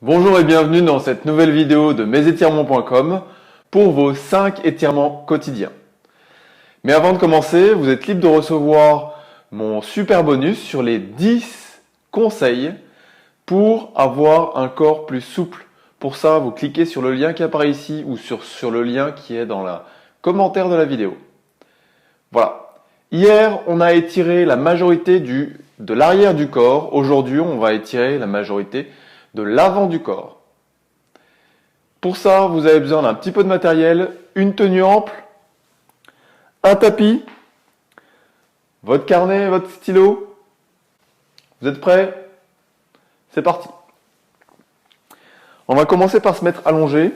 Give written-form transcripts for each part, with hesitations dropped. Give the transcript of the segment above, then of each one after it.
Bonjour et bienvenue dans cette nouvelle vidéo de mesétirements.com pour vos 5 étirements quotidiens. Mais avant de commencer, vous êtes libre de recevoir mon super bonus sur les 10 conseils pour avoir un corps plus souple. Pour ça, vous cliquez sur le lien qui apparaît ici ou sur le lien qui est dans le commentaire de la vidéo. Voilà. Hier, on a étiré la majorité de l'arrière du corps. Aujourd'hui, on va étirer la majorité de l'avant du corps. Pour ça, vous avez besoin d'un petit peu de matériel, une tenue ample, un tapis, votre carnet, votre stylo. Vous êtes prêts? C'est parti. On va commencer par se mettre allongé.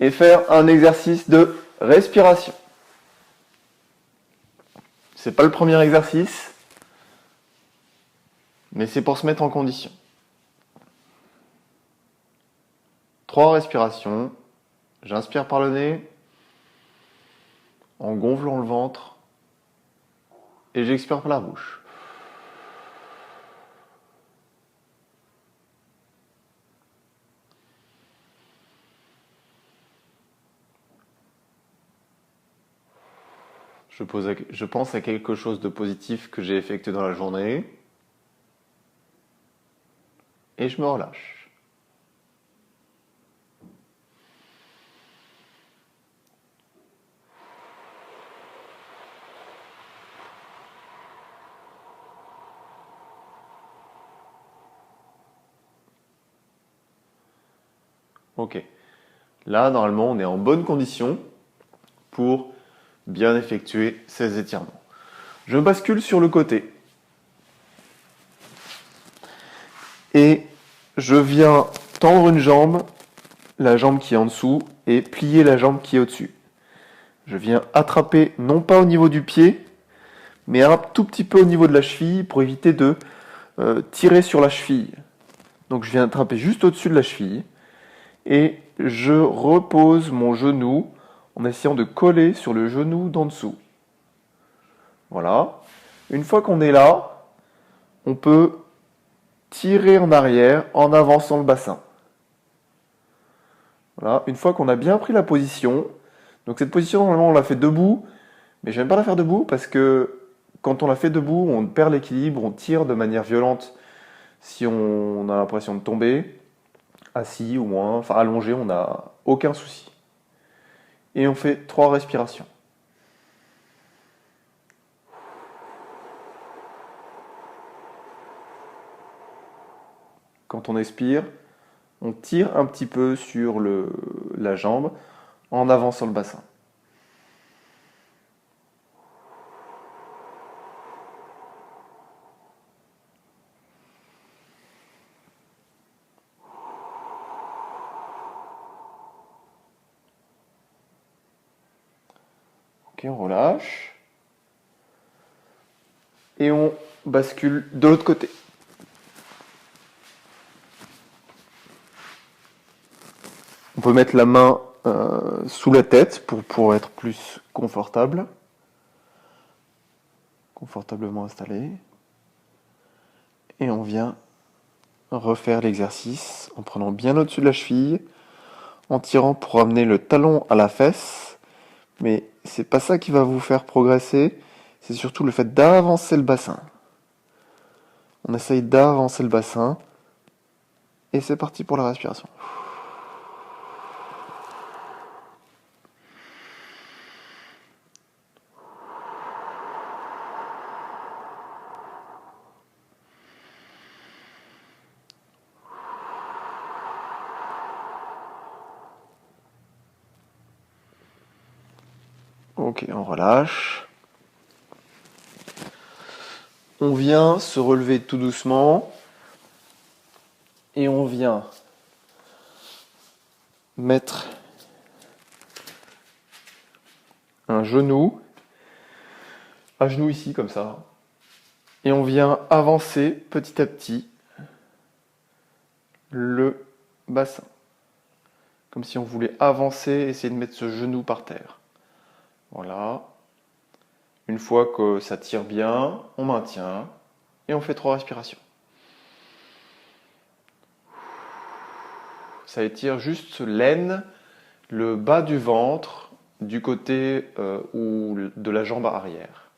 Et faire un exercice de respiration. C'est pas le premier exercice, mais c'est pour se mettre en condition. 3 respirations. J'inspire par le nez, en gonflant le ventre, et j'expire par la bouche. Je pense à quelque chose de positif que j'ai effectué dans la journée, et je me relâche. Ok. Là, normalement, on est en bonne condition pour bien effectuer ces étirements. Je bascule sur le côté. Et je viens tendre une jambe, la jambe qui est en dessous, et plier la jambe qui est au-dessus. Je viens attraper, non pas au niveau du pied, mais un tout petit peu au niveau de la cheville pour éviter de tirer sur la cheville. Donc je viens attraper juste au-dessus de la cheville et je repose mon genou en essayant de coller sur le genou d'en dessous. Voilà. Une fois qu'on est là, on peut tirer en arrière en avançant le bassin. Voilà. Une fois qu'on a bien pris la position, donc cette position normalement on la fait debout, mais j'aime pas la faire debout parce que quand on la fait debout, on perd l'équilibre, on tire de manière violente si on a l'impression de tomber. Assis ou moins, enfin allongé, on n'a aucun souci. Et on fait 3 respirations. Quand on expire, on tire un petit peu sur la jambe en avançant le bassin. Ok, on relâche. Et on bascule de l'autre côté. On peut mettre la main sous la tête pour être plus confortable. Confortablement installé. Et on vient refaire l'exercice en prenant bien au-dessus de la cheville, en tirant pour amener le talon à la fesse. Mais c'est pas ça qui va vous faire progresser, c'est surtout le fait d'avancer le bassin. On essaye d'avancer le bassin. Et c'est parti pour la respiration. Ok, on relâche. On vient se relever tout doucement. Et on vient mettre un genou, un genou ici comme ça. Et on vient avancer petit à petit le bassin. Comme si on voulait avancer, essayer de mettre ce genou par terre. Voilà. Une fois que ça tire bien, on maintient et on fait 3 respirations. Ça étire juste l'aine, le bas du ventre, du côté ou de la jambe arrière.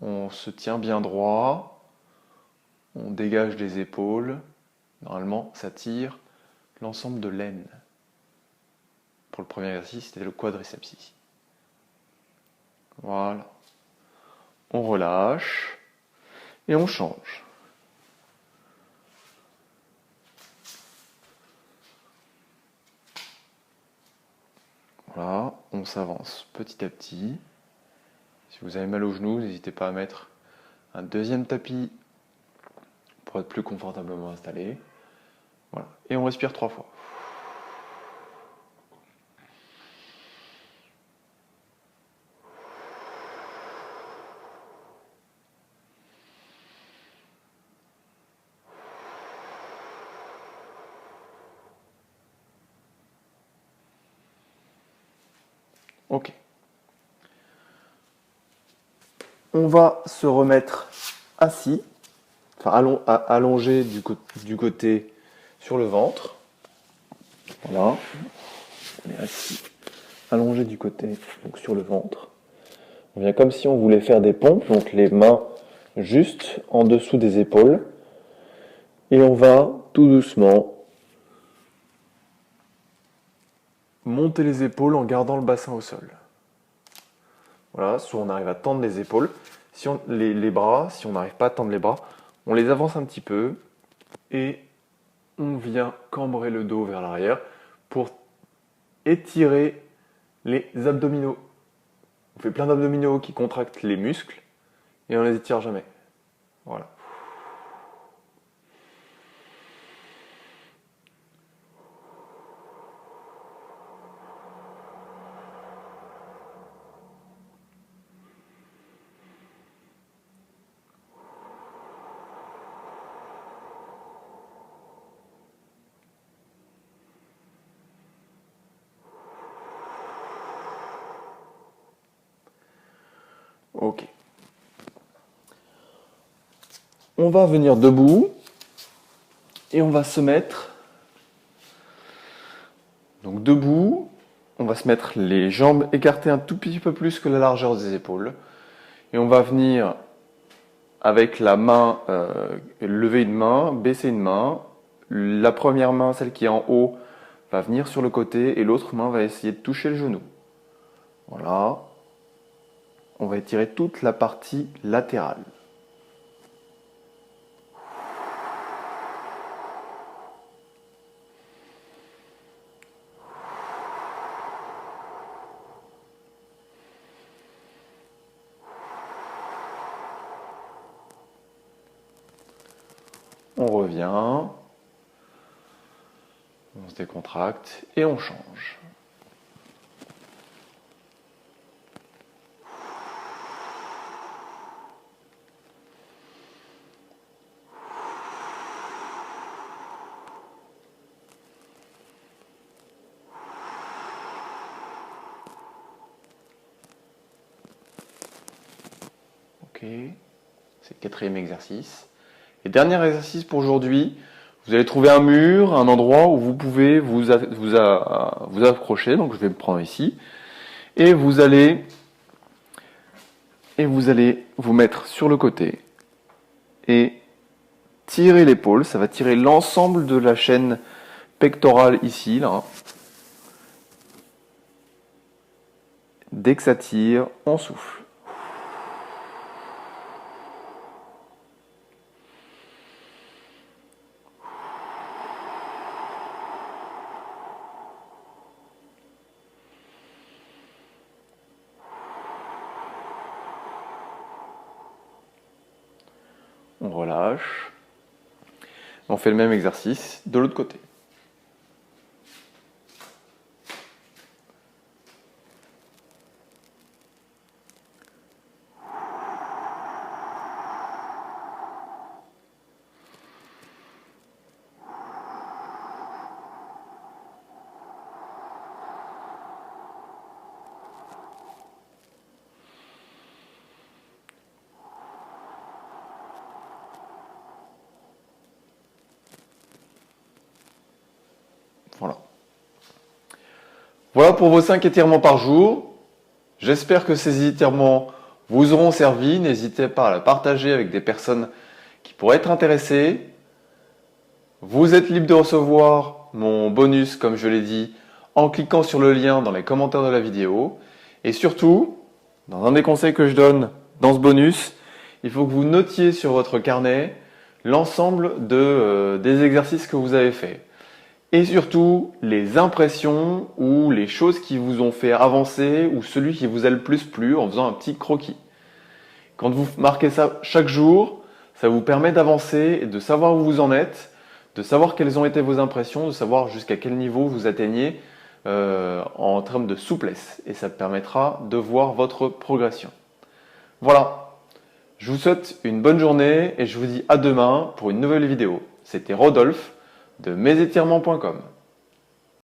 On se tient bien droit, on dégage les épaules. Normalement, ça tire l'ensemble de l'aine. Pour le premier exercice, c'était le quadriceps ici. Voilà. On relâche et on change. Voilà, on s'avance petit à petit. Si vous avez mal aux genoux, n'hésitez pas à mettre un deuxième tapis pour être plus confortablement installé. Voilà. Et on respire 3 fois. Ok. On va se remettre assis, enfin allongé du côté sur le ventre. Voilà. On est assis, allongé du côté donc sur le ventre. On vient comme si on voulait faire des pompes, donc les mains juste en dessous des épaules. Et on va tout doucement monter les épaules en gardant le bassin au sol. Voilà, soit on arrive à tendre les épaules, si les bras, si on n'arrive pas à tendre les bras, on les avance un petit peu et on vient cambrer le dos vers l'arrière pour étirer les abdominaux. On fait plein d'abdominaux qui contractent les muscles et on les étire jamais. Voilà. Ok. On va venir debout et on va se mettre donc debout. On va se mettre les jambes écartées un tout petit peu plus que la largeur des épaules et on va venir avec la main, lever une main, baisser une main. La première main, celle qui est en haut, va venir sur le côté et l'autre main va essayer de toucher le genou. Voilà. On va étirer toute la partie latérale. On revient, on se décontracte et on change. Ok, c'est le 4e exercice. Et dernier exercice pour aujourd'hui, vous allez trouver un mur, un endroit où vous pouvez vous accrocher, donc je vais me prendre ici, et vous allez vous mettre sur le côté et tirer l'épaule, ça va tirer l'ensemble de la chaîne pectorale ici, là. Dès que ça tire, on souffle. On relâche. On fait le même exercice de l'autre côté. Voilà. Voilà pour vos 5 étirements par jour. J'espère que ces étirements vous auront servi. N'hésitez pas à le partager avec des personnes qui pourraient être intéressées. Vous êtes libre de recevoir mon bonus, comme je l'ai dit, en cliquant sur le lien dans les commentaires de la vidéo. Et surtout, dans un des conseils que je donne dans ce bonus, il faut que vous notiez sur votre carnet l'ensemble des exercices que vous avez faits. Et surtout, les impressions ou les choses qui vous ont fait avancer ou celui qui vous a le plus plu en faisant un petit croquis. Quand vous marquez ça chaque jour, ça vous permet d'avancer et de savoir où vous en êtes, de savoir quelles ont été vos impressions, de savoir jusqu'à quel niveau vous atteignez en termes de souplesse. Et ça permettra de voir votre progression. Voilà, je vous souhaite une bonne journée et je vous dis à demain pour une nouvelle vidéo. C'était Rodolphe de mesétirements.com.